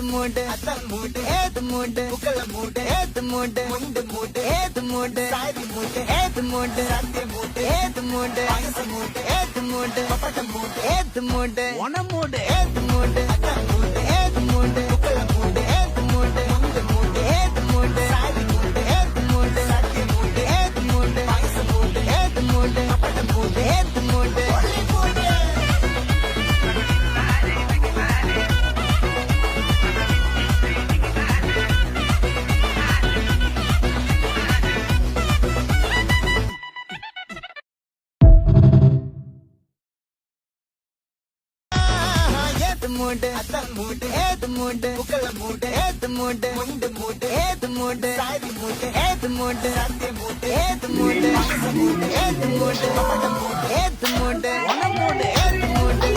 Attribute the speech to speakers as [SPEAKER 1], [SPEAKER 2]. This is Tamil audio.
[SPEAKER 1] மூடு அதான் மூடு ஏது மூடு புக்கல மூடு ஏது மூடு முண்டு மூடு ஏது மூடு சாரி மூடு ஏது மூடு சத்திய மூடு ஏது மூடு அகச மூடு ஏது மூடு பப்பட்ட மூடு ஏது மூடு ஒன மூடு ஏது மூடு அதான் மூடு ஏது மூடு புக்கல மூடு ஏது மூடு முண்டு மூடு ஏது மூடு சாரி மூடு ஏது மூடு சத்திய மூடு ஏது மூடு அகச மூடு ஏது மூடு பப்பட்ட மூடு ஏது மூடு மூடு அதான் மூடு ஏது மூடு புக்கல மூடு ஏது மூடு முண்டு மூடு ஏது மூடு சாரி மூடு ஏது மூடு சத்திய மூடு ஏது மூடு அகச மூடு ஏது மூடு பப்பட்ட மூடு ஏது மூடு ஒன மூடு ஏது மூடு